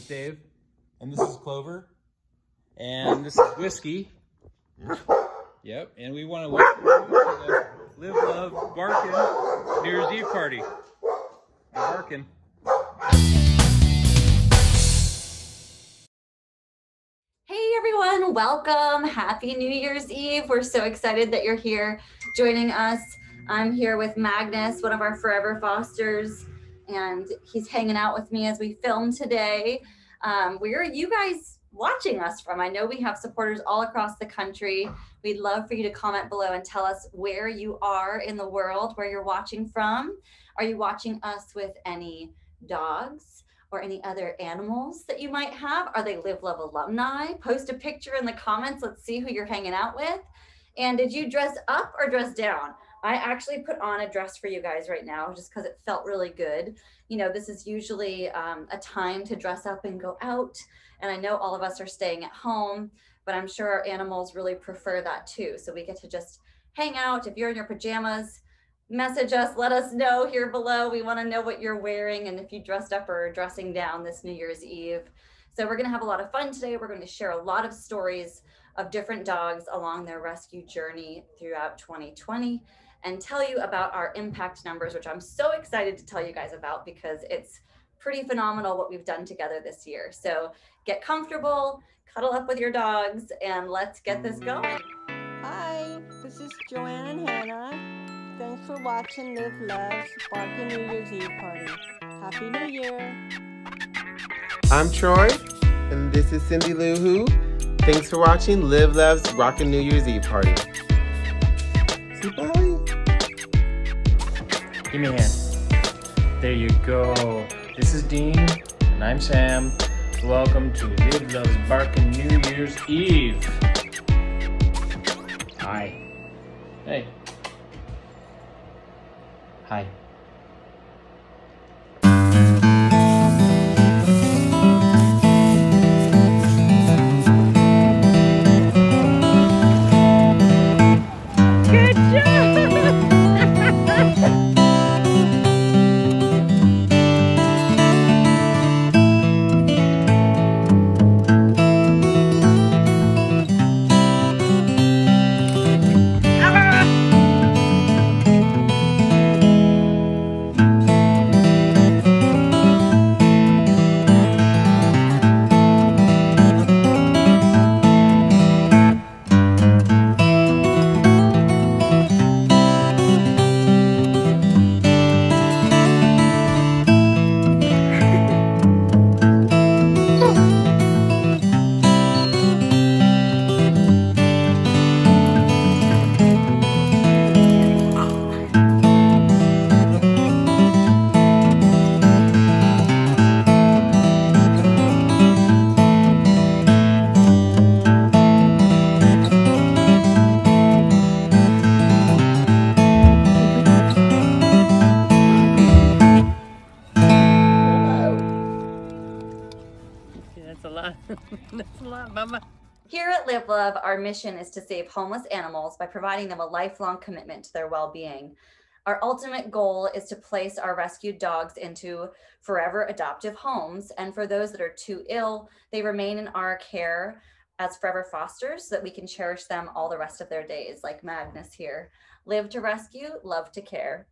is Dave. And this is Clover. And this is Whiskey. Yep, and we want to welcome you to the Live, Love, Barkin New Year's Eve party. Barkin. Hey everyone, welcome. Happy New Year's Eve. We're so excited that you're here joining us. I'm here with Magnus, one of our forever fosters, and he's hanging out with me as we film today. Where are you guys watching us from? I know we have supporters all across the country. We'd love for you to comment below and tell us where you are in the world, where you're watching from. Are you watching us with any dogs or any other animals that you might have? Are they Live Love alumni? Post a picture in the comments. Let's see who you're hanging out with. And did you dress up or dress down? I actually put on a dress for you guys right now just because it felt really good. You know, this is usually a time to dress up and go out. And I know all of us are staying at home, but I'm sure our animals really prefer that too. So we get to just hang out. If you're in your pajamas, message us, let us know here below. We want to know what you're wearing and if you dressed up or dressing down this New Year's Eve. So we're going to have a lot of fun today. We're going to share a lot of stories of different dogs along their rescue journey throughout 2020 and tell you about our impact numbers, which I'm so excited to tell you guys about because it's pretty phenomenal what we've done together this year. So get comfortable, cuddle up with your dogs, and let's get this going. Hi, this is Joanne and Hannah. Thanks for watching Live Love's Barkin New Year's Eve party. Happy New Year! I'm Troy, and this is Cindy Lou Who. Thanks for watching Live Love's Rockin' New Year's Eve party. Say bye. Give me a hand. There you go. This is Dean, and I'm Sam. Welcome to Live Love's Barkin New Year's Eve. Hi. Hey. Hi. Good job! That's a lot. That's a lot, Mama. Here at Live Love, our mission is to save homeless animals by providing them a lifelong commitment to their well-being. Our ultimate goal is to place our rescued dogs into forever adoptive homes, and for those that are too ill, they remain in our care as forever fosters so that we can cherish them all the rest of their days, like Magnus here. Live to rescue, love to care.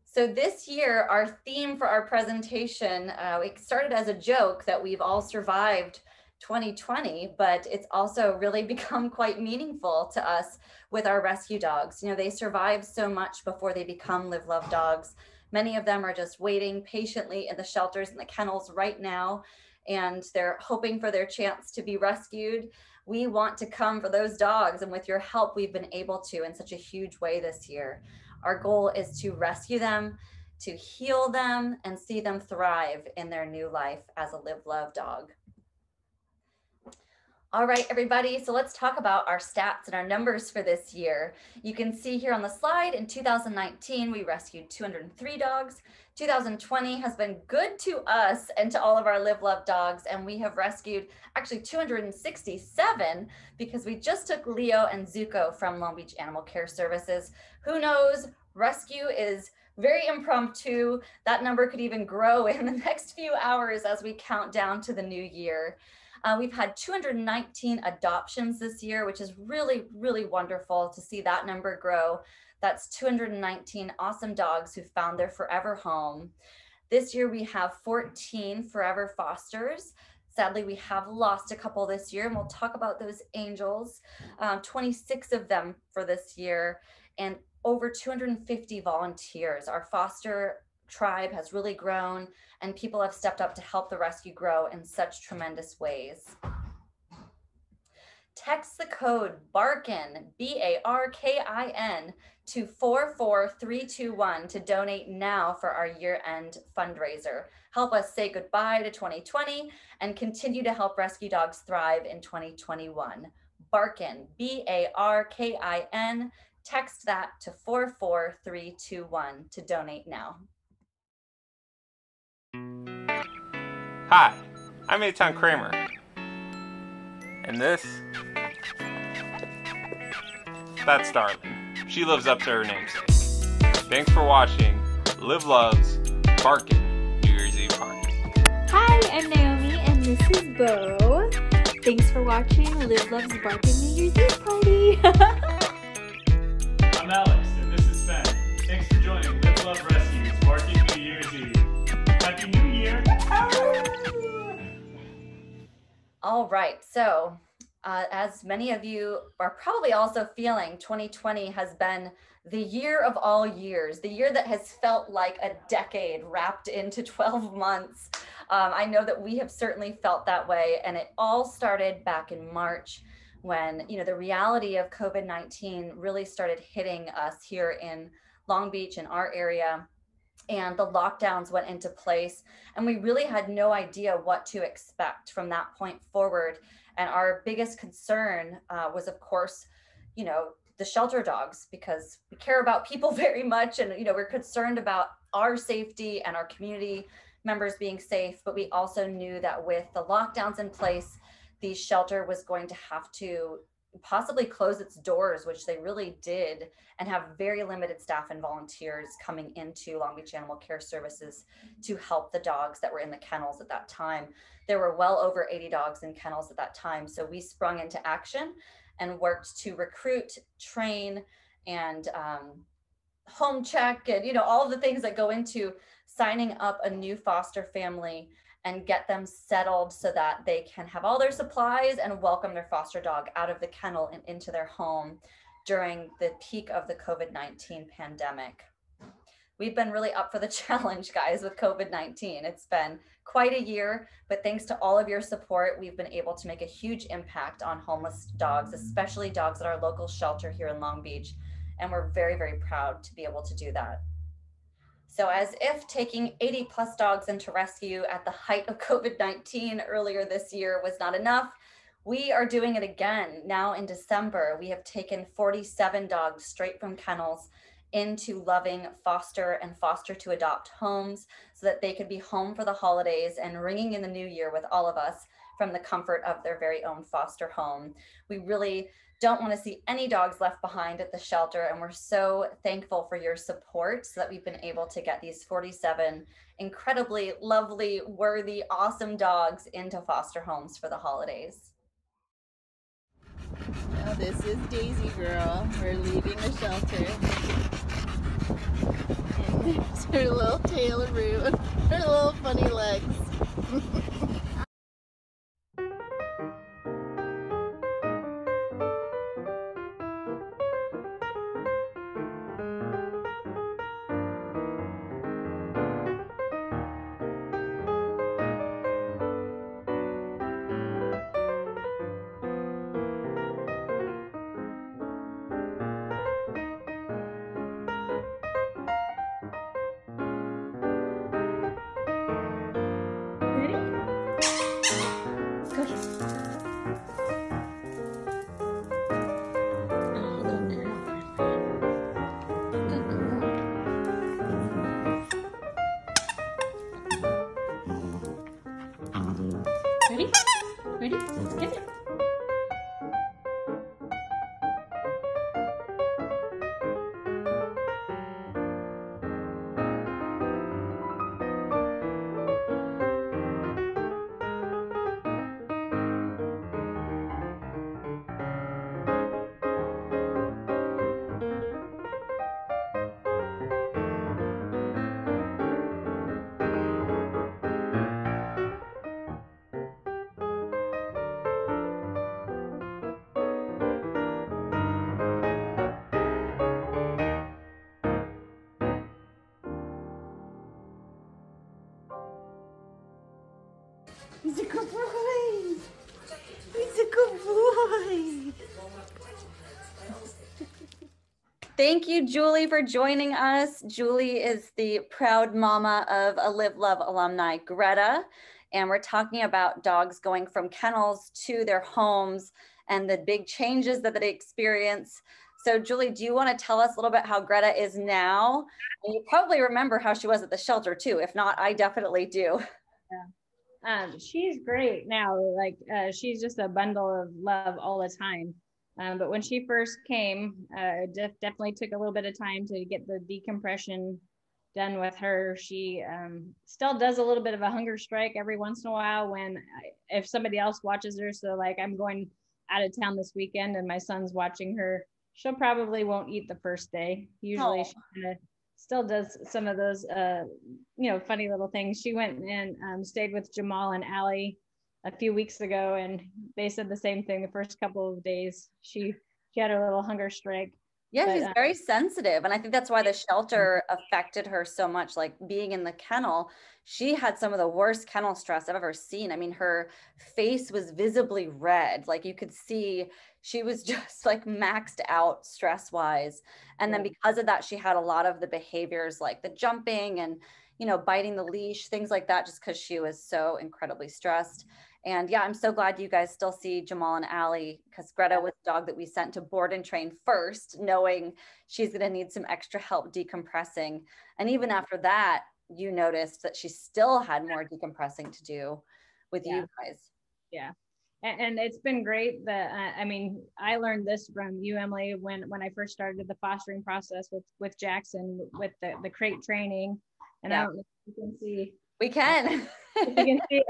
So this year, our theme for our presentation, it started as a joke that we've all survived 2020, but it's also really become quite meaningful to us with our rescue dogs. You know, they survive so much before they become Live Love dogs. Many of them are just waiting patiently in the shelters and the kennels right now, and they're hoping for their chance to be rescued. We want to come for those dogs, and with your help, we've been able to in such a huge way this year. Our goal is to rescue them, to heal them, and see them thrive in their new life as a Live Love dog. All right, everybody, so let's talk about our stats and our numbers for this year. You can see here on the slide, in 2019, we rescued 203 dogs. 2020 has been good to us and to all of our Live Love dogs, and we have rescued actually 267 because we just took Leo and Zuko from Long Beach Animal Care Services. Who knows, rescue is very impromptu. That number could even grow in the next few hours as we count down to the new year. We've had 219 adoptions this year, which is really, really wonderful to see that number grow. That's 219 awesome dogs who found their forever home. This year we have 14 forever fosters. Sadly, we have lost a couple this year, and we'll talk about those angels. 26 of them for this year, and over 250 volunteers. Our foster tribe has really grown, and people have stepped up to help the rescue grow in such tremendous ways. Text the code BARKIN, BARKIN, to 44321 to donate now for our year-end fundraiser. Help us say goodbye to 2020 and continue to help rescue dogs thrive in 2021. Barkin, BARKIN. Text that to 44321 to donate now. Hi, I'm Eitan Kramer. And this? That's Darlin. She lives up to her namesake. Thanks for watching Live Loves Barkin New Year's Eve Party. Hi, I'm Naomi and this is Bo. Thanks for watching Live Loves Barkin New Year's Eve Party. I'm Alex, and this is Sven. Thanks for joining Live Love Rescue's Barkin New Year's Eve. Happy New Year! All right, so as many of you are probably also feeling, 2020 has been the year of all years, the year that has felt like a decade wrapped into 12 months. I know that we have certainly felt that way, and it all started back in March when, you know, the reality of COVID-19 really started hitting us here in Long Beach, in our area, and the lockdowns went into place, and we really had no idea what to expect from that point forward. And our biggest concern was, of course, you know, the shelter dogs, because we care about people very much, and, you know, we're concerned about our safety and our community members being safe. But we also knew that with the lockdowns in place, the shelter was going to have to possibly close its doors, which they really did, and have very limited staff and volunteers coming into Long Beach Animal Care Services to help the dogs that were in the kennels at that time. There were well over 80 dogs in kennels at that time. So we sprung into action and worked to recruit, train, and home check, and, you know, all of the things that go into signing up a new foster family and get them settled so that they can have all their supplies and welcome their foster dog out of the kennel and into their home during the peak of the COVID-19 pandemic. We've been really up for the challenge, guys, with COVID-19. It's been quite a year, but thanks to all of your support, we've been able to make a huge impact on homeless dogs, especially dogs at our local shelter here in Long Beach. And we're very, very proud to be able to do that. So as if taking 80 plus dogs into rescue at the height of COVID-19 earlier this year was not enough, we are doing it again. Now in December, we have taken 47 dogs straight from kennels into loving foster and foster to adopt homes so that they could be home for the holidays and ringing in the new year with all of us from the comfort of their very own foster home. We really don't want to see any dogs left behind at the shelter, and we're so thankful for your support so that we've been able to get these 47 incredibly lovely, worthy, awesome dogs into foster homes for the holidays. Now this is Daisy Girl. We're leaving the shelter. And there's her little tail root, her little funny legs. Ready? Ready? Let's get it. He's a good boy. He's a good boy. Thank you, Julie, for joining us. Julie is the proud mama of a Live Love alumni, Greta, and we're talking about dogs going from kennels to their homes and the big changes that they experience. So Julie, do you want to tell us a little bit how Greta is now? And you probably remember how she was at the shelter too. If not, I definitely do. Yeah. She's great now. Like she's just a bundle of love all the time. But when she first came, it definitely took a little bit of time to get the decompression done with her. She still does a little bit of a hunger strike every once in a while if somebody else watches her. So like I'm going out of town this weekend and my son's watching her. She'll probably won't eat the first day. Usually she kinda still does some of those, funny little things. She went and stayed with Jamal and Allie a few weeks ago, and they said the same thing. The first couple of days, she had a little hunger strike. Yeah, she's very sensitive. And I think that's why the shelter affected her so much. Like being in the kennel, she had some of the worst kennel stress I've ever seen. I mean, her face was visibly red. Like you could see she was just like maxed out stress wise. And then because of that, she had a lot of the behaviors like the jumping and, biting the leash, things like that, just because she was so incredibly stressed. And yeah, I'm so glad you guys still see Jamal and Allie, because Greta was a dog that we sent to board and train first, knowing she's going to need some extra help decompressing. And even after that, you noticed that she still had more decompressing to do with you guys. Yeah. And it's been great that, I learned this from you, Emily, when I first started the fostering process with Jackson, with the crate training. And I don't know if you can see. We can. You can see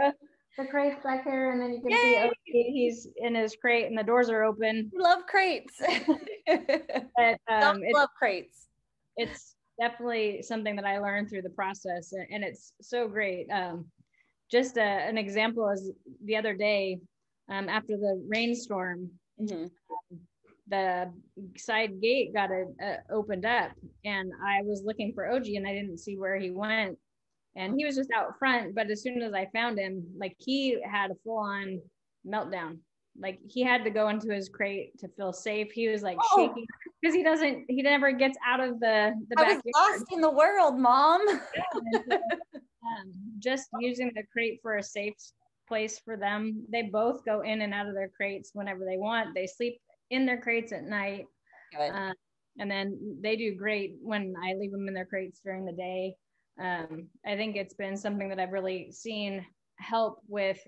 the crate's back here, and then you can see he's in his crate and the doors are open. We love crates. But love crates. It's definitely something that I learned through the process, and it's so great. Just an example is the other day, after the rainstorm, the side gate got opened up, and I was looking for OG and I didn't see where he went. And he was just out front, but as soon as I found him, like he had a full-on meltdown. Like he had to go into his crate to feel safe. He was like shaking because he never gets out of the backyard. I was lost in the world, Mom. Just using the crate for a safe place for them. They both go in and out of their crates whenever they want. They sleep in their crates at night. And then they do great when I leave them in their crates during the day. I think it's been something that I've really seen help with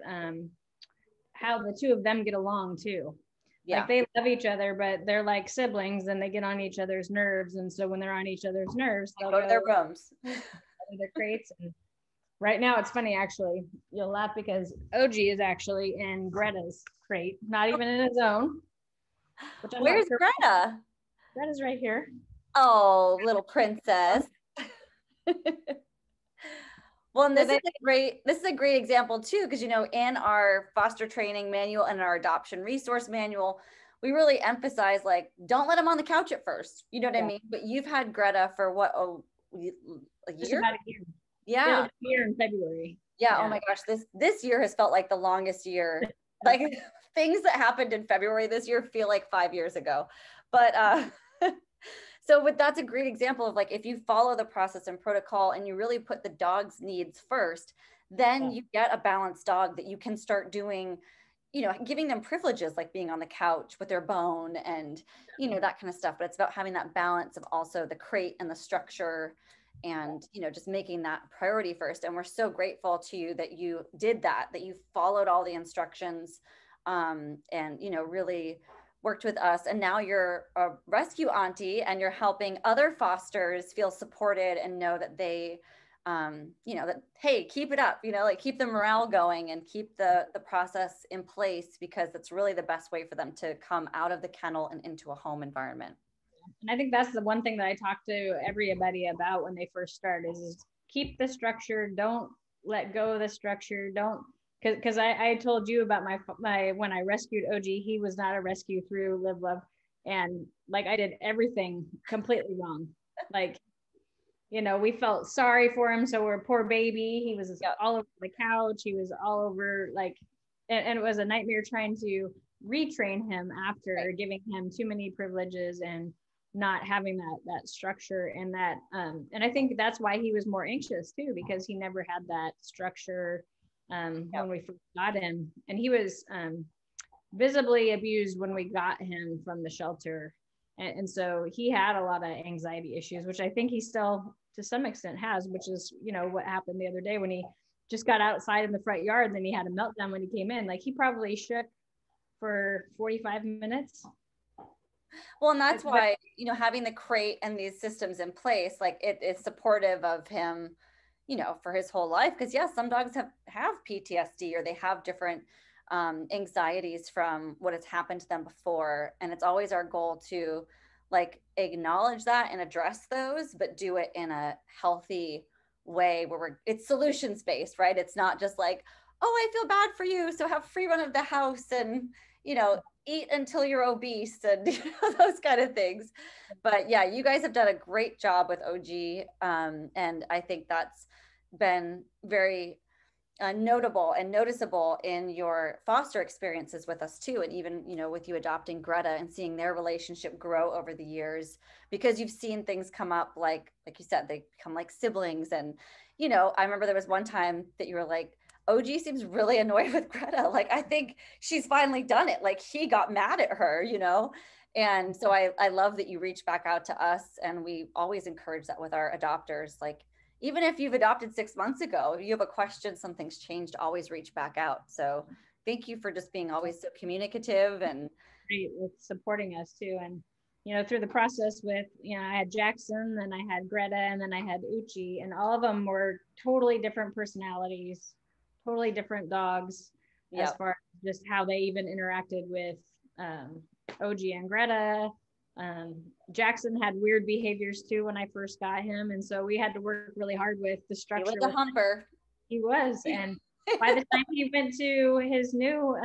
how the two of them get along too. Like they love each other, but they're like siblings and they get on each other's nerves. And so when they're on each other's nerves, they'll go to their rooms, their crates. And right now it's funny, actually, you'll laugh because OG is actually in Greta's crate, not even in his own. Where's Greta? Greta's right here. Oh, little princess. Well, and this is a great example too, because in our foster training manual and our adoption resource manual, we really emphasize like don't let them on the couch at first. You know what I mean? But you've had Greta for what, a year? About a year. Yeah, a year in February. Yeah. Oh my gosh, this year has felt like the longest year. Like things that happened in February this year feel like 5 years ago. But that's a great example of like, if you follow the process and protocol and you really put the dog's needs first, then you get a balanced dog that you can start doing, giving them privileges like being on the couch with their bone and, that kind of stuff. But it's about having that balance of also the crate and the structure and, just making that priority first. And we're so grateful to you that you did that you followed all the instructions and, really worked with us, and now you're a rescue auntie and you're helping other fosters feel supported and know that they, that, hey, keep it up, like keep the morale going and keep the process in place, because that's really the best way for them to come out of the kennel and into a home environment. And I think that's the one thing that I talk to everybody about when they first start is keep the structure, don't let go of the structure, don't. Because I told you about my when I rescued OG, he was not a rescue through Live Love, and like I did everything completely wrong. Like, you know, we felt sorry for him. So we're poor baby. He was Yep. all over the couch. He was all over like, and it was a nightmare trying to retrain him after giving him too many privileges and not having that structure and that, and I think that's why he was more anxious too, because he never had that structure when we first got him. And he was visibly abused when we got him from the shelter. And so he had a lot of anxiety issues, which I think he still to some extent has, which is, you know, what happened the other day when he just got outside in the front yard and then he had a meltdown when he came in. Like he probably shook for 45 minutes. Well, and that's why, you know, having the crate and these systems in place, like it's supportive of him, you know, for his whole life. Because yes, some dogs have PTSD or they have different anxieties from what has happened to them before. And it's always our goal to like acknowledge that and address those, but do it in a healthy way where it's solutions based, right? It's not just like, oh, I feel bad for you, so have free run of the house and, you know, eat until you're obese and you know, those kind of things. But yeah, you guys have done a great job with OG. And I think that's been very notable and noticeable in your foster experiences with us too. And even, you know, with you adopting Greta and seeing their relationship grow over the years, because you've seen things come up, like you said, they become like siblings. And, you know, I remember there was one time that you were like, OG seems really annoyed with Greta. Like, I think she's finally done it. Like he got mad at her, you know? And so I love that you reach back out to us, and we always encourage that with our adopters. Like, even if you've adopted 6 months ago, if you have a question, something's changed, always reach back out. So thank you for just being always so communicative and great with supporting us too. And, you know, through the process with, you know, I had Jackson, then I had Greta, and then I had Uchi, and all of them were totally different personalities, totally different dogs as far as just how they even interacted with OG and Greta. Jackson had weird behaviors too when I first got him, and so we had to work really hard with the structure. He was a humper. He was, and by the time he went to his new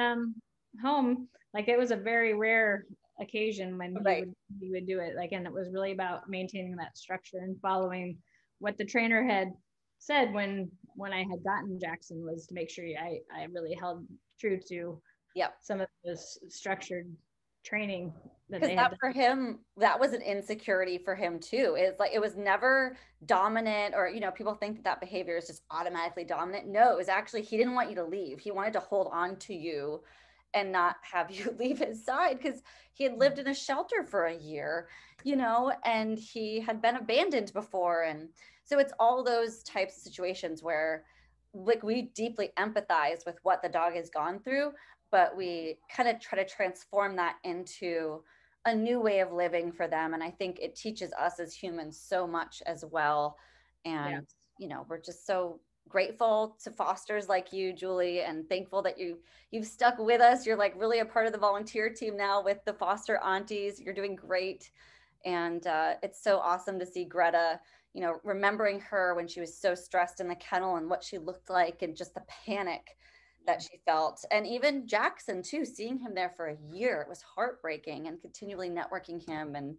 home, like it was a very rare occasion when he would do it. Like, and it was really about maintaining that structure and following what the trainer had said when I had gotten Jackson, was to make sure I really held true to some of this structured training that they had. For him, that was an insecurity for him too. It's like, it was never dominant, or, you know, people think that behavior is just automatically dominant. No, it was actually, he didn't want you to leave. He wanted to hold on to you and not have you leave his side, because he had lived in a shelter for a year, you know, and he had been abandoned before. And so it's all those types of situations where like we deeply empathize with what the dog has gone through, but we kind of try to transform that into a new way of living for them. And I think it teaches us as humans so much as well. And, you know, we're just so grateful to fosters like you, Julie, and thankful that you've stuck with us. You're like really a part of the volunteer team now with the foster aunties. You're doing great. And it's so awesome to see Greta, you know, remembering her when she was so stressed in the kennel and what she looked like and just the panic that she felt. And even Jackson too, seeing him there for a year, it was heartbreaking, and continually networking him. And,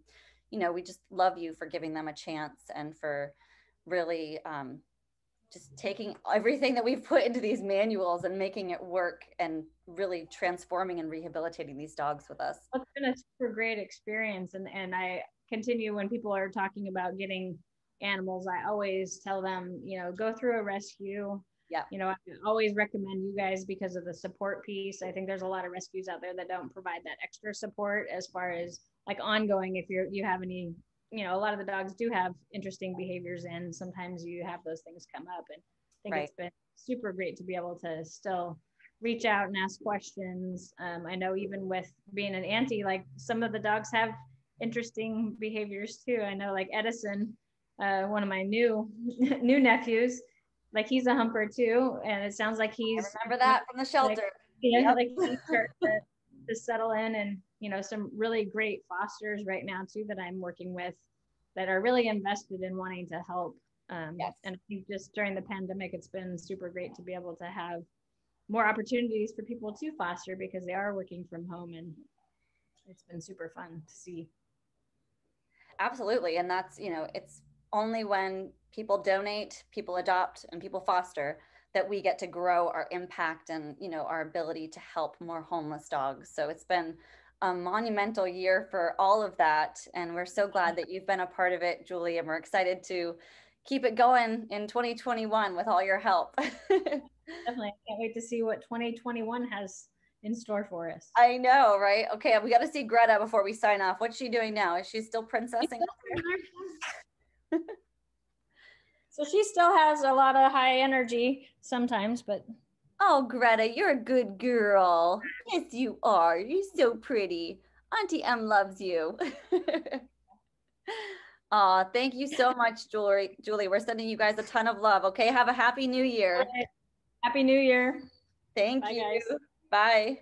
you know, we just love you for giving them a chance and for really just taking everything that we've put into these manuals and making it work and really transforming and rehabilitating these dogs with us. It's been a super great experience. And I continue, when people are talking about getting animals, I always tell them, you know, go through a rescue. You know, I always recommend you guys because of the support piece. I think there's a lot of rescues out there that don't provide that extra support as far as like ongoing. If you have any, you know, a lot of the dogs do have interesting behaviors, and sometimes you have those things come up. And I think it's been super great to be able to still reach out and ask questions. I know even with being an auntie, like some of the dogs have interesting behaviors too. I know like Edison, one of my new nephews, like he's a humper too, and it sounds like he's. I remember that from the shelter. Like he's starting to settle in, and you know, some really great fosters right now too that I'm working with that are really invested in wanting to help. And I think just during the pandemic, it's been super great to be able to have more opportunities for people to foster because they are working from home, and it's been super fun to see. Absolutely, and that's, you know, it's only when people donate, people adopt, and people foster that we get to grow our impact and, you know, our ability to help more homeless dogs. So it's been a monumental year for all of that. And we're so glad that you've been a part of it, Julie, and we're excited to keep it going in 2021 with all your help. Definitely. I can't wait to see what 2021 has in store for us. I know, right? Okay, we got to see Greta before we sign off. What's she doing now? Is she still princessing up there? So she still has a lot of high energy sometimes, but. Oh, Greta, you're a good girl. Yes, you are. You're so pretty. Auntie M loves you. Aw, thank you so much, Julie. Julie, we're sending you guys a ton of love, okay? Have a happy new year. Right. Happy New Year. Thank Bye, you. guys. Bye.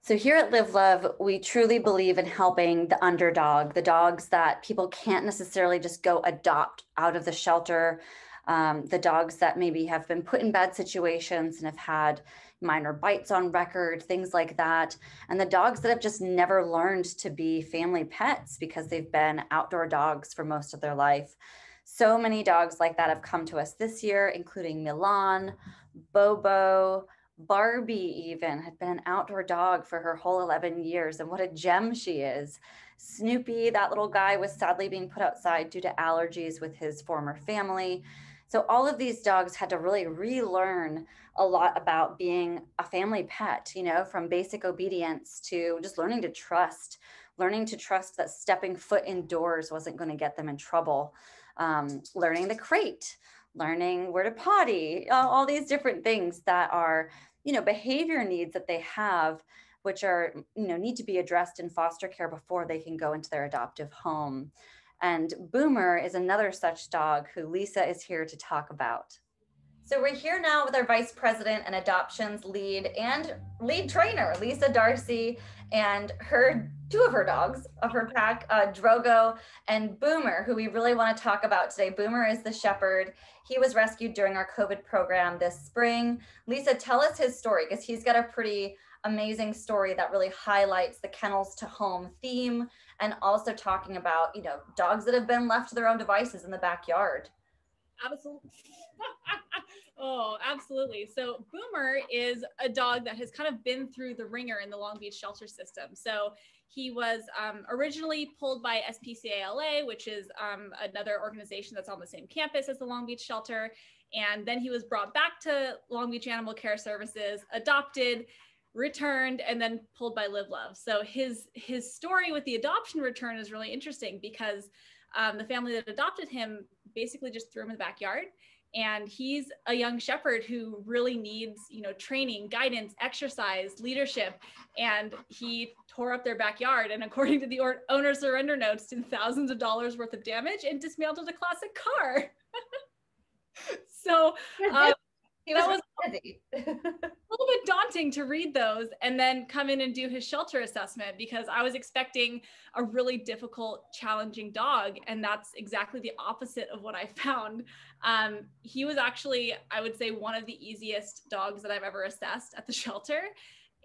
So here at Live Love, we truly believe in helping the underdog, the dogs that people can't necessarily just go adopt out of the shelter, the dogs that maybe have been put in bad situations and have had minor bites on record, things like that, and the dogs that have just never learned to be family pets because they've been outdoor dogs for most of their life. So many dogs like that have come to us this year, including Milan, Bobo, Barbie even had been an outdoor dog for her whole 11 years. And what a gem she is. Snoopy, that little guy, was sadly being put outside due to allergies with his former family. So all of these dogs had to really relearn a lot about being a family pet, you know, from basic obedience to just learning to trust that stepping foot indoors wasn't going to get them in trouble, learning the crate, learning where to potty, all these different things that are, you know, behavior needs that they have, which are, you know, need to be addressed in foster care before they can go into their adoptive home. And Boomer is another such dog who Lisa is here to talk about. So we're here now with our Vice President and Adoptions lead trainer, Lisa Darcy, and two of her dogs of her pack, Drogo and Boomer, who we really want to talk about today. Boomer is the shepherd. He was rescued during our COVID program this spring. Lisa, tell us his story, because he's got a pretty amazing story that really highlights the kennels to home theme, and also talking about, you know, dogs that have been left to their own devices in the backyard. Absolutely. Oh, absolutely. So Boomer is a dog that has kind of been through the ringer in the Long Beach shelter system. So he was originally pulled by SPCA-LA, which is another organization that's on the same campus as the Long Beach shelter. And then he was brought back to Long Beach Animal Care Services, adopted, returned, and then pulled by Live Love. So his story with the adoption return is really interesting, because the family that adopted him basically just threw him in the backyard. And he's a young shepherd who really needs, you know, training, guidance, exercise, leadership. And he tore up their backyard, and according to the owner's surrender notes, did thousands of dollars worth of damage and dismantled a classic car. So that was a little bit daunting to read those and then come in and do his shelter assessment, because I was expecting a really difficult, challenging dog. And that's exactly the opposite of what I found. He was actually, I would say, one of the easiest dogs that I've ever assessed at the shelter.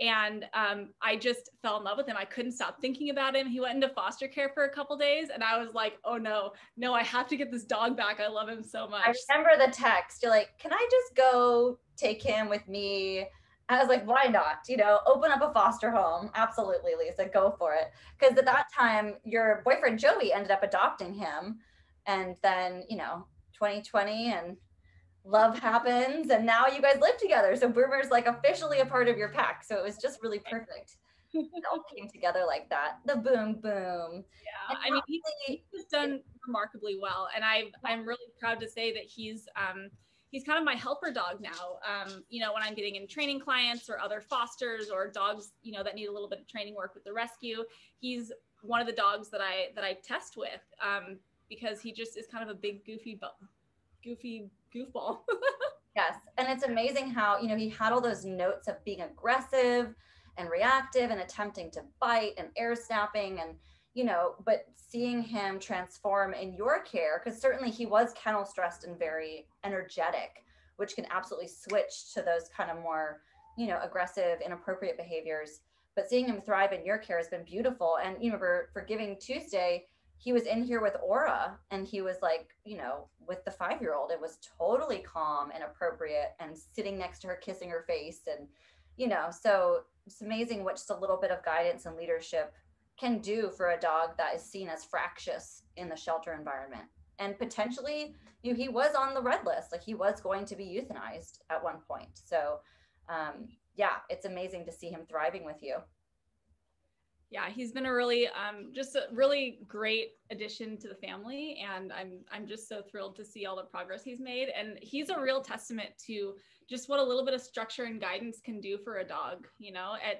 And I just fell in love with him. I couldn't stop thinking about him. He went into foster care for a couple days, and I was like, oh no, I have to get this dog back. I love him so much. I remember the text. You're like, can I just go take him with me? I was like, why not? Open up a foster home. Absolutely, Lisa, go for it. Because at that time, your boyfriend Joey ended up adopting him. And then, 2020 and love happens. And now you guys live together. So Boomer's like officially a part of your pack. So it was just really perfect. It all came together like that. The boom, boom. Yeah, I mean, he's done remarkably well. And I'm really proud to say that he's kind of my helper dog now. When I'm getting in training clients or other fosters or dogs, that need a little bit of training work with the rescue, he's one of the dogs that I test with, because he just is kind of a big goofy goofball. Yes, and it's amazing how he had all those notes of being aggressive and reactive and attempting to bite and air snapping and but seeing him transform in your care, because certainly he was kennel stressed and very energetic, which can absolutely switch to those kind of more, aggressive, inappropriate behaviors. But seeing him thrive in your care has been beautiful. And, for Giving Tuesday, he was in here with Aura, and he was like, with the 5-year-old, it was totally calm and appropriate and sitting next to her, kissing her face. And, so it's amazing what just a little bit of guidance and leadership can do for a dog that is seen as fractious in the shelter environment. And potentially, he was on the red list, like he was going to be euthanized at one point. So yeah, it's amazing to see him thriving with you. Yeah, he's been a really, just a really great addition to the family. And I'm just so thrilled to see all the progress he's made. And he's a real testament to just what a little bit of structure and guidance can do for a dog,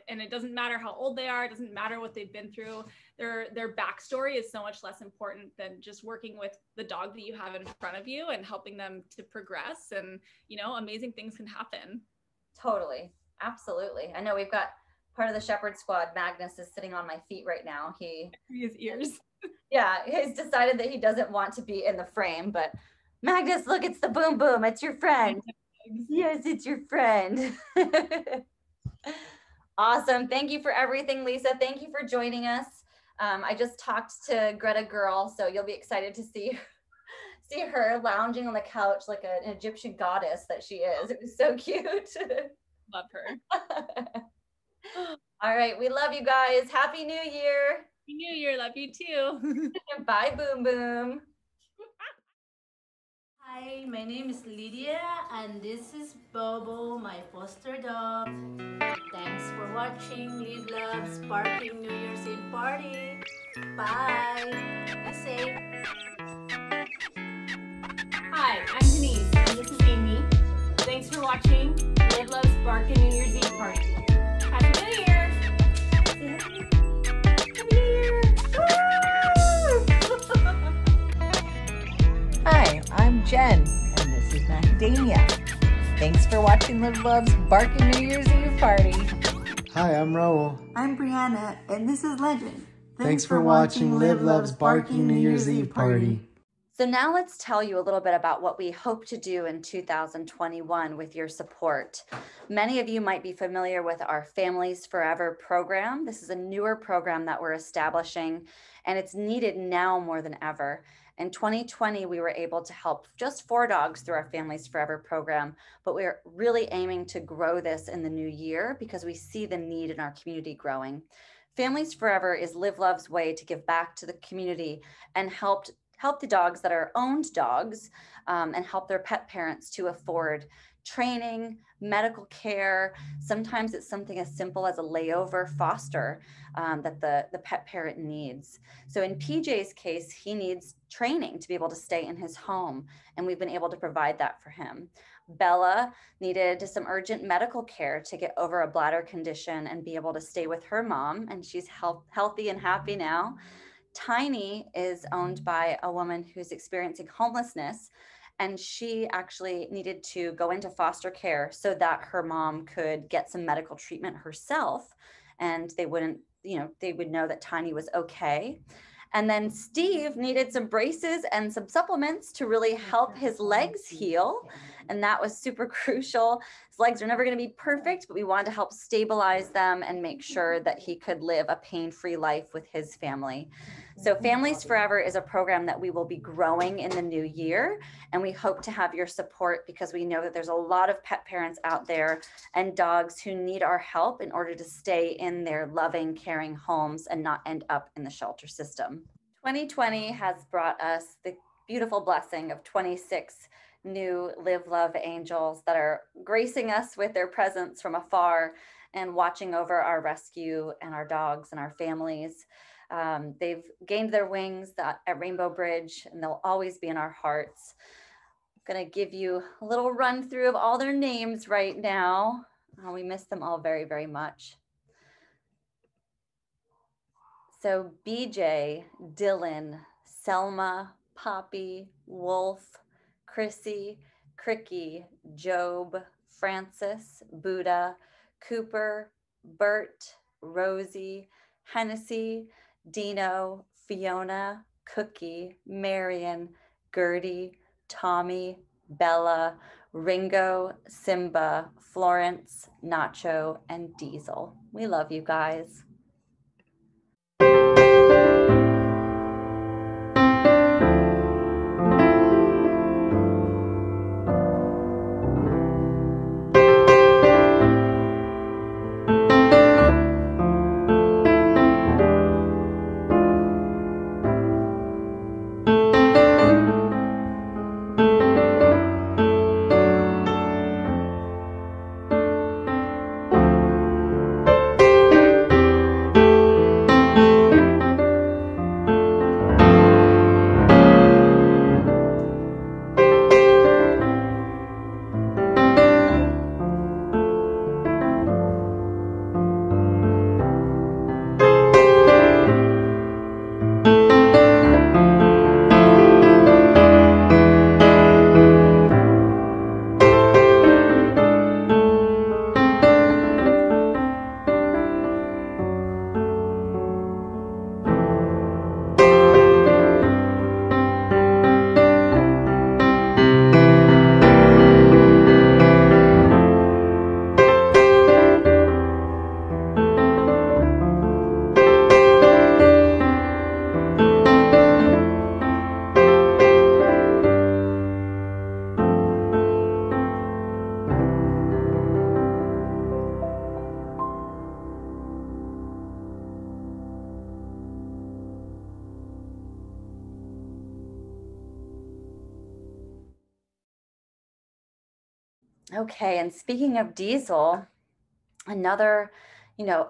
and it doesn't matter how old they are. It doesn't matter what they've been through. Their backstory is so much less important than just working with the dog that you have in front of you and helping them to progress. And, amazing things can happen. Totally. Absolutely. I know we've got part of the shepherd squad. Magnus is sitting on my feet right now. His ears. Yeah, he's decided that he doesn't want to be in the frame, but Magnus, look, it's the boom boom. It's your friend. Yes, it's your friend. Awesome. Thank you for everything, Lisa. Thank you for joining us. I just talked to Greta Girl, so you'll be excited to see her lounging on the couch like an Egyptian goddess that she is. It was so cute. Love her. All right. We love you guys. Happy New Year. Happy New Year. Love you too. Bye, Boom Boom. Hi, my name is Lydia, and this is Bobo, my foster dog. Thanks for watching Live Love's Barkin New Year's Eve party. Bye. Be safe. Hi, I'm Denise, and this is Amy. Thanks for watching Live Love's Barkin New Year's Eve party. Happy New Year! Happy New Year! Hi, I'm Jen, and this is Macadamia. Thanks for watching Live Love's Barkin New Year's Eve party. Hi, I'm Raul. I'm Brianna, and this is Legend. Thanks for watching Live Love's Barkin New Year's Eve party. So now let's tell you a little bit about what we hope to do in 2021 with your support. Many of you might be familiar with our Families Forever program. This is a newer program that we're establishing, and it's needed now more than ever. In 2020, we were able to help just 4 dogs through our Families Forever program, but we're really aiming to grow this in the new year because we see the need in our community growing. Families Forever is Live Love's way to give back to the community and help the dogs that are owned dogs and help their pet parents to afford training, medical care. Sometimes it's something as simple as a layover foster that the pet parent needs. So in PJ's case, he needs training to be able to stay in his home, and we've been able to provide that for him. Bella needed some urgent medical care to get over a bladder condition and be able to stay with her mom, and she's healthy and happy now. Tiny is owned by a woman who's experiencing homelessness, and she actually needed to go into foster care so that her mom could get some medical treatment herself, and they would know that Tiny was okay. And then Steve needed some braces and some supplements to really help his legs heal. And that was super crucial. His legs are never going to be perfect, but we wanted to help stabilize them and make sure that he could live a pain-free life with his family. So Families Forever is a program that we will be growing in the new year. And we hope to have your support because we know that there's a lot of pet parents out there and dogs who need our help in order to stay in their loving, caring homes and not end up in the shelter system. 2020 has brought us the beautiful blessing of 26 new Live Love angels that are gracing us with their presence from afar and watching over our rescue and our dogs and our families. They've gained their wings at Rainbow Bridge, and they'll always be in our hearts. I'm going to give you a little run through of all their names right now. We miss them all very, very much. So BJ, Dylan, Selma, Poppy, Wolf, Chrissy, Cricky, Job, Francis, Buddha, Cooper, Bert, Rosie, Hennessy, Dino, Fiona, Cookie, Marion, Gertie, Tommy, Bella, Ringo, Simba, Florence, Nacho, and Diesel. We love you guys. Okay, and speaking of Diesel, another,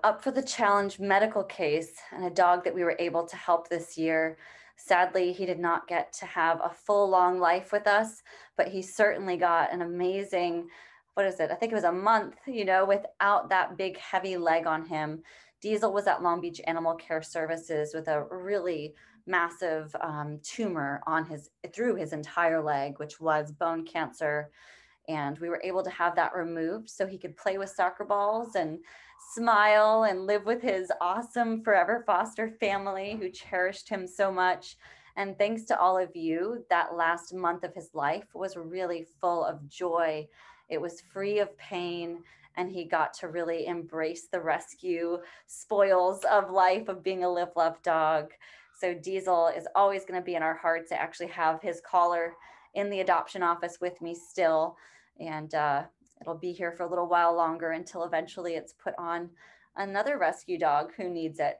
up for the challenge medical case and a dog that we were able to help this year. Sadly, he did not get to have a full long life with us, but he certainly got an amazing, I think it was a month, without that big heavy leg on him. Diesel was at Long Beach Animal Care Services with a really massive tumor through his entire leg, which was bone cancer. And we were able to have that removed so he could play with soccer balls and smile and live with his awesome forever foster family who cherished him so much. And thanks to all of you, that last month of his life was really full of joy. It was free of pain, and he got to really embrace the rescue spoils of life of being a Live Love dog. So Diesel is always going to be in our hearts. I actually have his collar in the adoption office with me still. And it'll be here for a little while longer until eventually it's put on another rescue dog who needs it.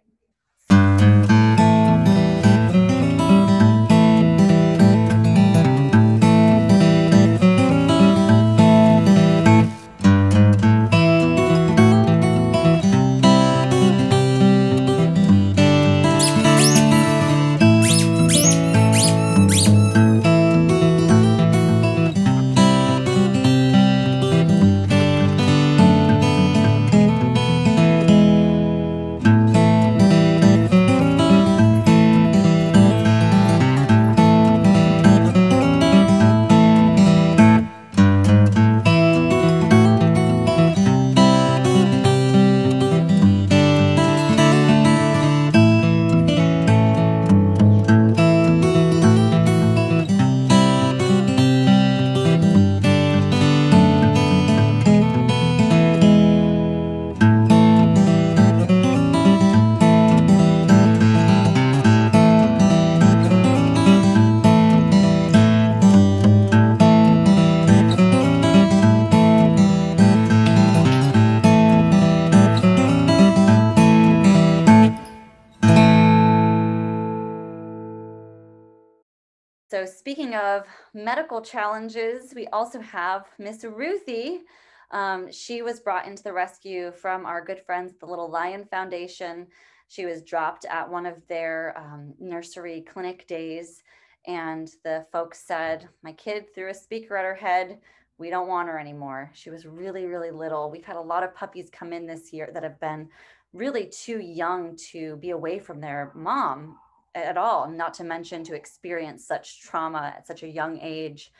So speaking of medical challenges, we also have Miss Ruthie. She was brought into the rescue from our good friends, the Little Lion Foundation. She was dropped at one of their nursery clinic days, and the folks said, my kid threw a speaker at her head. We don't want her anymore. She was really, really little. We've had a lot of puppies come in this year that have been really too young to be away from their mom at all, not to mention to experience such trauma at such a young age.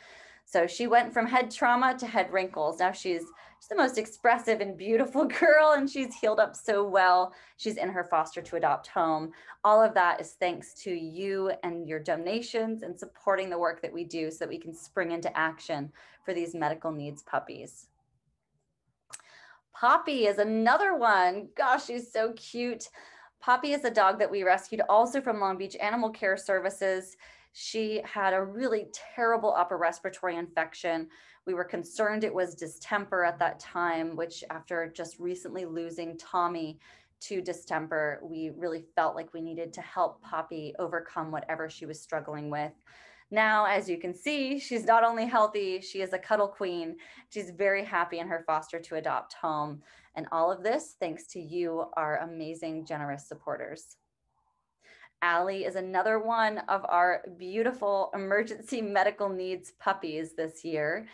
So she went from head trauma to head wrinkles. Now she's the most expressive and beautiful girl, and she's healed up so well. She's in her foster to adopt home. All of that is thanks to you and your donations and supporting the work that we do so that we can spring into action for these medical needs puppies. Poppy is another one. Gosh, she's so cute. Poppy is a dog that we rescued also from Long Beach Animal Care Services. She had a really terrible upper respiratory infection. We were concerned it was distemper at that time, which after just recently losing Tommy to distemper, we really felt like we needed to help Poppy overcome whatever she was struggling with. Now, as you can see, she's not only healthy, she is a cuddle queen. She's very happy in her foster to adopt home. And all of this thanks to you, our amazing, generous supporters. Allie is another one of our beautiful emergency medical needs puppies this year.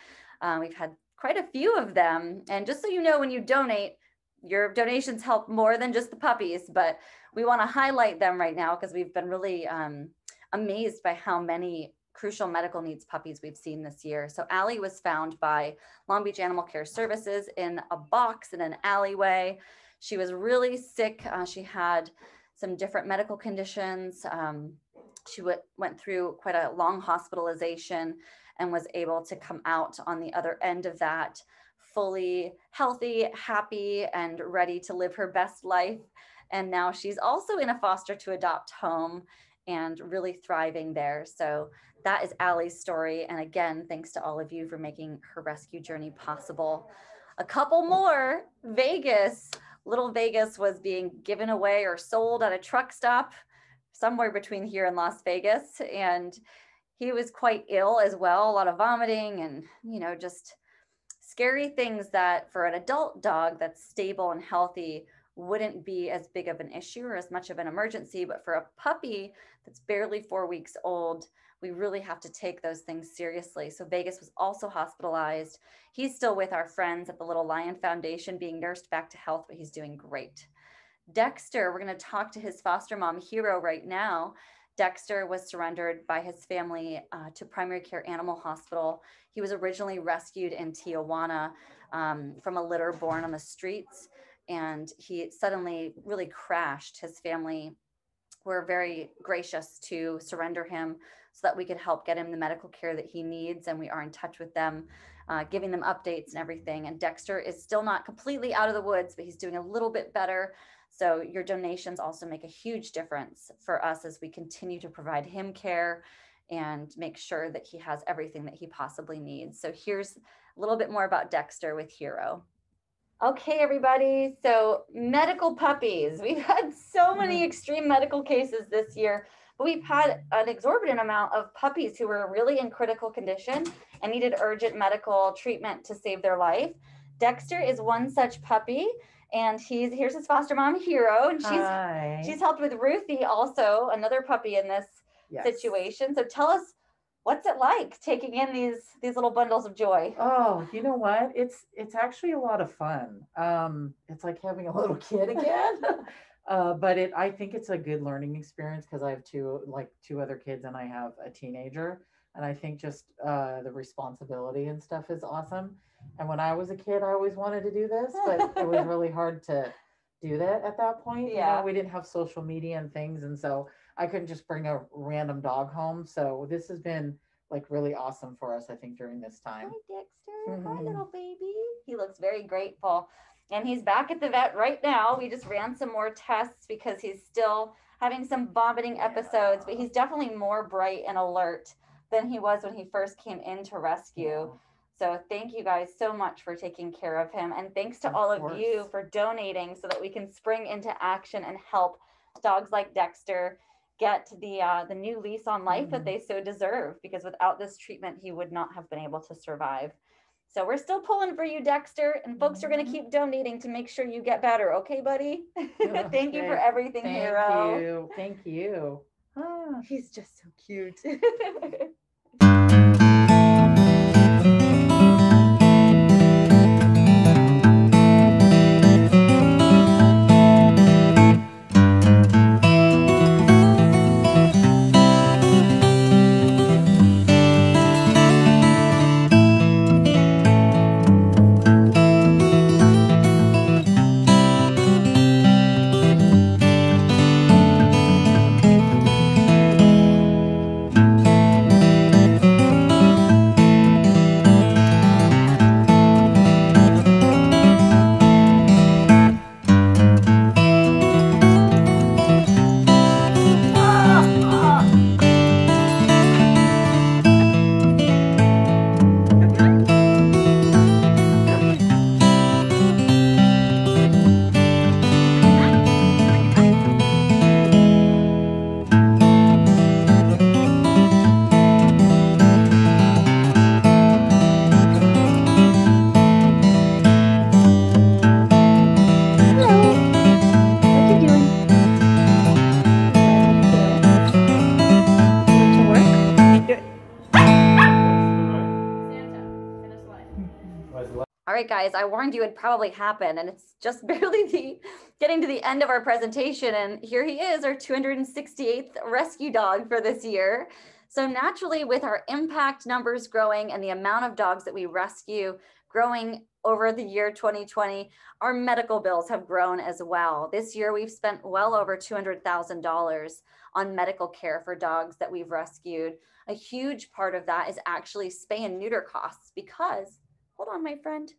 We've had quite a few of them. And just so you know, when you donate, your donations help more than just the puppies, but we want to highlight them right now because we've been really amazed by how many crucial medical needs puppies we've seen this year. So Allie was found by Long Beach Animal Care Services in a box in an alleyway. She was really sick. She had some different medical conditions. She went through quite a long hospitalization and was able to come out on the other end of that fully healthy, happy, and ready to live her best life. And now she's also in a foster to adopt home and really thriving there. So that is Allie's story. And again, thanks to all of you for making her rescue journey possible. A couple more. Vegas. Little Vegas was being given away or sold at a truck stop somewhere between here and Las Vegas. And he was quite ill as well, a lot of vomiting and, you know, just scary things that for an adult dog that's stable and healthy wouldn't be as big of an issue or as much of an emergency. But for a puppy that's barely 4 weeks old, we really have to take those things seriously. So Vegas was also hospitalized. He's still with our friends at the Little Lion Foundation being nursed back to health, but he's doing great. Dexter, we're going to talk to his foster mom, Hero, right now. Dexter was surrendered by his family to Primary Care Animal Hospital. He was originally rescued in Tijuana from a litter born on the streets, and he suddenly really crashed. His family were very gracious to surrender him so that we could help get him the medical care that he needs, and we are in touch with them, giving them updates and everything. And Dexter is still not completely out of the woods, but he's doing a little bit better. So your donations also make a huge difference for us as we continue to provide him care and make sure that he has everything that he possibly needs. So here's a little bit more about Dexter with Hero. Okay, everybody. So medical puppies. We've had so many extreme medical cases this year, but we've had an exorbitant amount of puppies who were really in critical condition and needed urgent medical treatment to save their life. Dexter is one such puppy. And here's his foster mom, Hero, and she's helped with Ruthie, also another puppy in this situation. So tell us, what's it like taking in these little bundles of joy? Oh, you know what? It's actually a lot of fun. It's like having a little kid again. But I think it's a good learning experience because I have two other kids and I have a teenager, and I think just the responsibility and stuff is awesome. And when I was a kid, I always wanted to do this, but it was really hard to do that at that point. Yeah. You know, we didn't have social media and things, and so I couldn't just bring a random dog home. So this has been like really awesome for us, I think, during this time. Hi, Dexter. Hi, little baby. He looks very grateful. And he's back at the vet right now. We just ran some more tests because he's still having some vomiting episodes, but he's definitely more bright and alert than he was when he first came into rescue. So thank you guys so much for taking care of him. And thanks to all of you for donating so that we can spring into action and help dogs like Dexter get the new lease on life that they so deserve, because without this treatment, he would not have been able to survive. So we're still pulling for you, Dexter, and folks are going to keep donating to make sure you get better. Okay, buddy? Thank you for everything, Hero. Thank you. Oh, he's just so cute. All right, guys, I warned you it'd probably happen, and it's just barely getting to the end of our presentation, and here he is, our 268th rescue dog for this year. So naturally, with our impact numbers growing and the amount of dogs that we rescue growing over the year 2020, our medical bills have grown as well. This year, we've spent well over $200,000 on medical care for dogs that we've rescued. A huge part of that is actually spay and neuter costs because, hold on, my friend,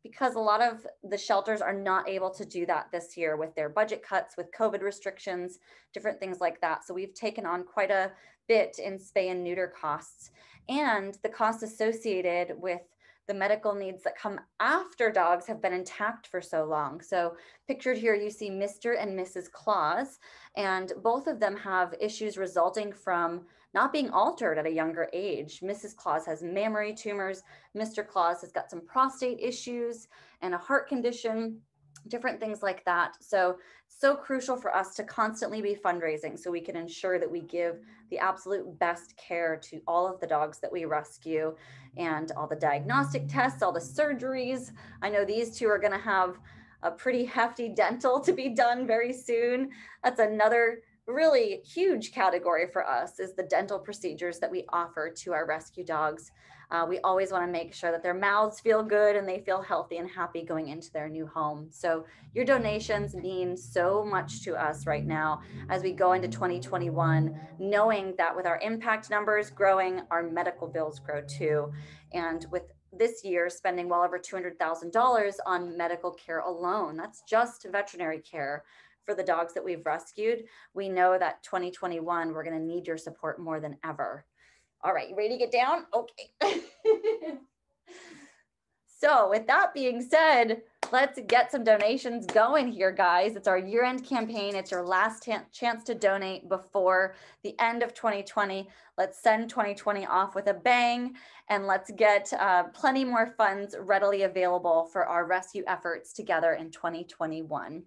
because a lot of the shelters are not able to do that this year with their budget cuts, with COVID restrictions, different things like that. So we've taken on quite a bit in spay and neuter costs, and the costs associated with the medical needs that come after dogs have been intact for so long. So pictured here, you see Mr. and Mrs. Claus, and both of them have issues resulting from not being altered at a younger age. Mrs. Claus has mammary tumors. Mr. Claus has got some prostate issues and a heart condition, different things like that. So crucial for us to constantly be fundraising so we can ensure that we give the absolute best care to all of the dogs that we rescue, and all the diagnostic tests, all the surgeries. I know these two are going to have a pretty hefty dental to be done very soon. That's another really huge category for us, is the dental procedures that we offer to our rescue dogs. We always want to make sure that their mouths feel good and they feel healthy and happy going into their new home. So your donations mean so much to us right now as we go into 2021, knowing that with our impact numbers growing, our medical bills grow too. And with this year spending well over $200,000 on medical care alone, that's just veterinary care for the dogs that we've rescued. We know that 2021, we're going to need your support more than ever. All right, you ready to get down? Okay. So with that being said, let's get some donations going here, guys. It's our year-end campaign. It's your last chance to donate before the end of 2020. Let's send 2020 off with a bang, and let's get plenty more funds readily available for our rescue efforts together in 2021.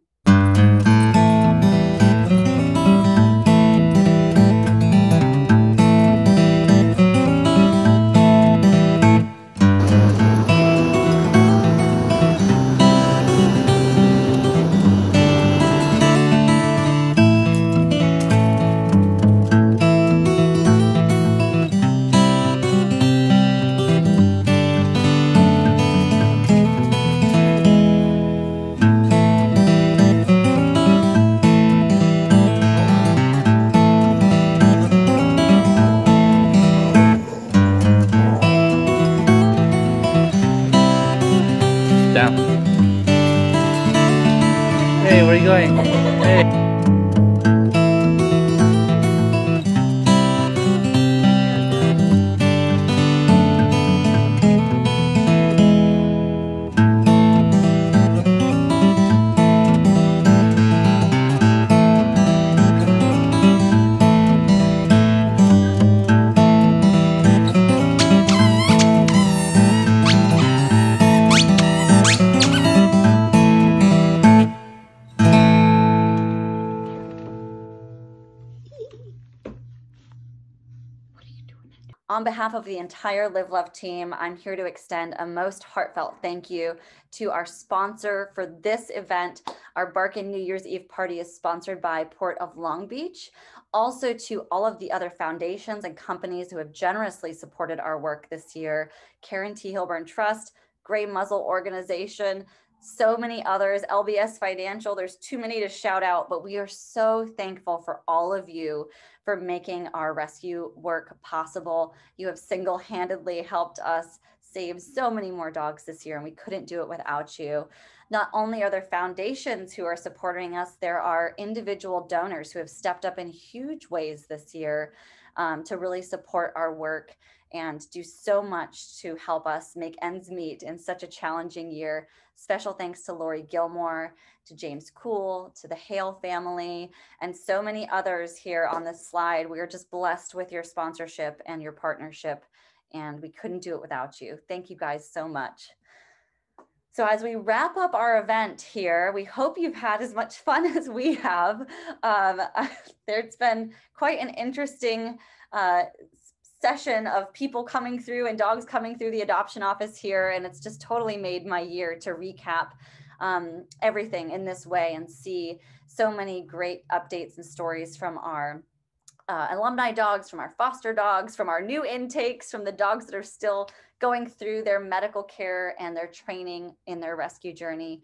Down. Hey, where are you going? Hey. On behalf of the entire Live Love team, I'm here to extend a most heartfelt thank you to our sponsor for this event. Our Barkin New Year's Eve party is sponsored by Port of Long Beach. Also to all of the other foundations and companies who have generously supported our work this year. Karen T. Hilburn Trust, Gray Muzzle Organization, so many others, LBS Financial, there's too many to shout out, but we are so thankful for all of you for making our rescue work possible. You have single-handedly helped us save so many more dogs this year, and we couldn't do it without you. Not only are there foundations who are supporting us, there are individual donors who have stepped up in huge ways this year to really support our work and do so much to help us make ends meet in such a challenging year. Special thanks to Lori Gilmore, to James Cool, to the Hale family, and so many others here on this slide. We are just blessed with your sponsorship and your partnership, and we couldn't do it without you. Thank you guys so much. So as we wrap up our event here, we hope you've had as much fun as we have. There's been quite an interesting session of people coming through and dogs coming through the adoption office here, and it's just totally made my year to recap everything in this way and see so many great updates and stories from our alumni dogs, from our foster dogs, from our new intakes, from the dogs that are still going through their medical care and their training in their rescue journey.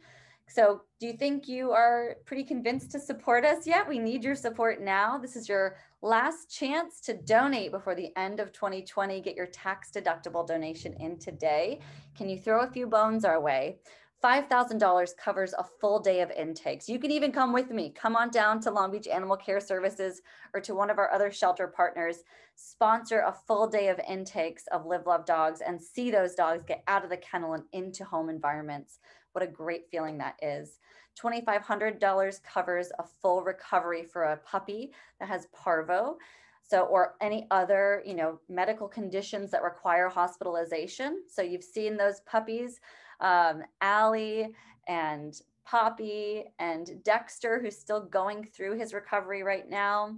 So do you think you are pretty convinced to support us yet? We need your support now. This is your last chance to donate before the end of 2020. Get your tax deductible donation in today. Can you throw a few bones our way? $5,000 covers a full day of intakes. You can even come with me. Come on down to Long Beach Animal Care Services or to one of our other shelter partners. Sponsor a full day of intakes of Live Love dogs and see those dogs get out of the kennel and into home environments. What a great feeling that is. $2,500 covers a full recovery for a puppy that has parvo. So, or any other, medical conditions that require hospitalization. So you've seen those puppies, Allie and Poppy and Dexter, who's still going through his recovery right now.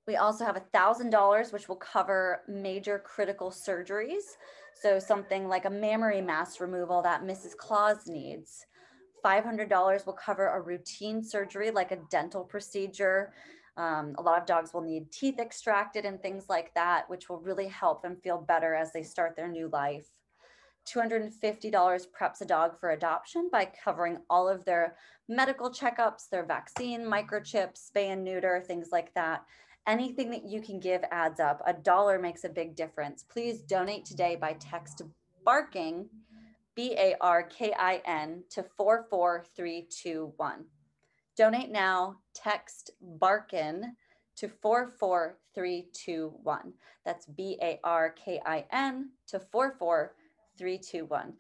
We also have $1,000, which will cover major critical surgeries. So something like a mammary mass removal that Mrs. Claus needs. $500 will cover a routine surgery like a dental procedure. A lot of dogs will need teeth extracted and things like that, which will really help them feel better as they start their new life. $250 preps a dog for adoption by covering all of their medical checkups, their vaccine, microchips, spay and neuter, things like that. Anything that you can give adds up. $1 makes a big difference. Please donate today by text BARKIN, BARKIN, to 44321. Donate now, text BARKIN to 44321. That's BARKIN to 44321.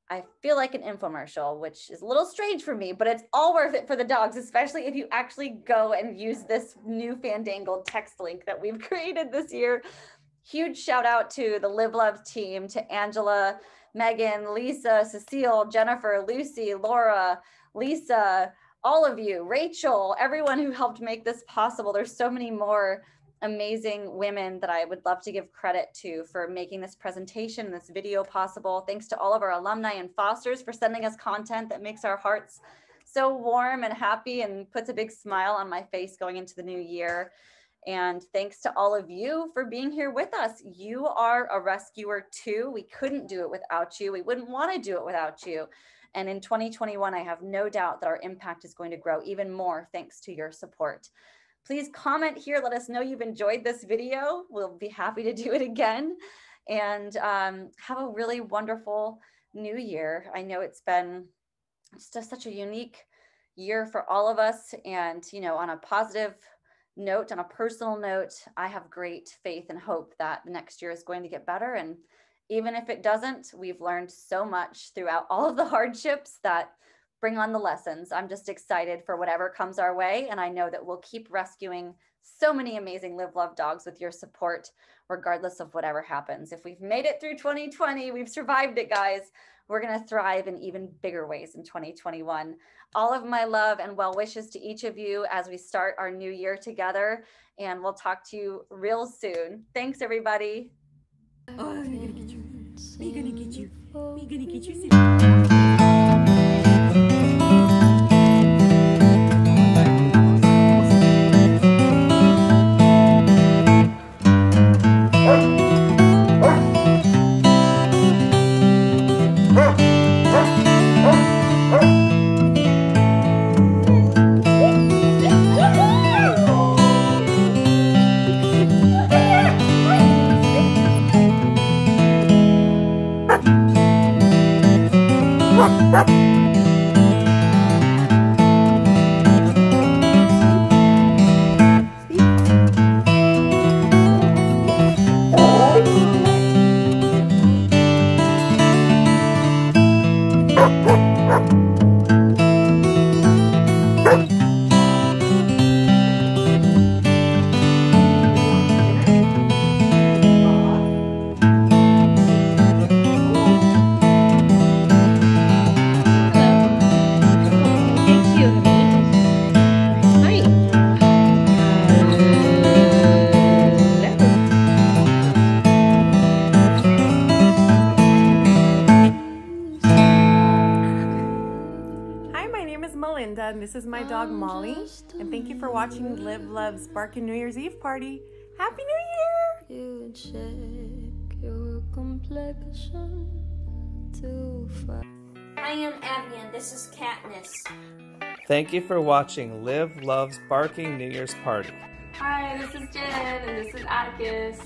I feel like an infomercial, which is a little strange for me, but it's all worth it for the dogs, especially if you actually go and use this new fandangled text link that we've created this year. Huge shout out to the Live Love team, to Angela, Megan, Lisa, Cecile, Jennifer, Lucy, Laura, Lisa, all of you, Rachel, everyone who helped make this possible. There's so many more amazing women that I would love to give credit to for making this presentation, this video possible. Thanks to all of our alumni and fosters for sending us content that makes our hearts so warm and happy and puts a big smile on my face going into the new year. And thanks to all of you for being here with us. You are a rescuer too. We couldn't do it without you. We wouldn't want to do it without you. And in 2021, I have no doubt that our impact is going to grow even more thanks to your support. Please comment here. Let us know you've enjoyed this video. We'll be happy to do it again. And have a really wonderful new year. I know it's been just such a unique year for all of us. And, on a positive note, on a personal note, I have great faith and hope that the next year is going to get better. And even if it doesn't, we've learned so much throughout all of the hardships that bring on the lessons. I'm just excited for whatever comes our way. And I know that we'll keep rescuing so many amazing Live Love dogs with your support, regardless of whatever happens. If we've made it through 2020, we've survived it, guys. We're going to thrive in even bigger ways in 2021. All of my love and well wishes to each of you as we start our new year together. And we'll talk to you real soon. Thanks, everybody. Oh, I'm gonna get you. Me gonna get you. Me gonna get you. And this is my dog Molly, and thank you for watching Live Love's Barkin New Year's Eve party. Happy New Year! You check your complexion too far. I am Abby, and this is Katniss. Thank you for watching Live Love's Barking New Year's party. Hi, this is Jen, and this is Atticus.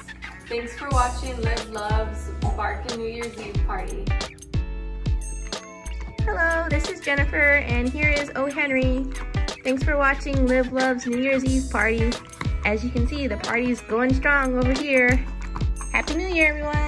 Thanks for watching Live Love's Barkin New Year's Eve party. Hello, this is Jennifer, and here is O. Henry. Thanks for watching Live Love's New Year's Eve party. As you can see, the party is going strong over here. Happy New Year, everyone!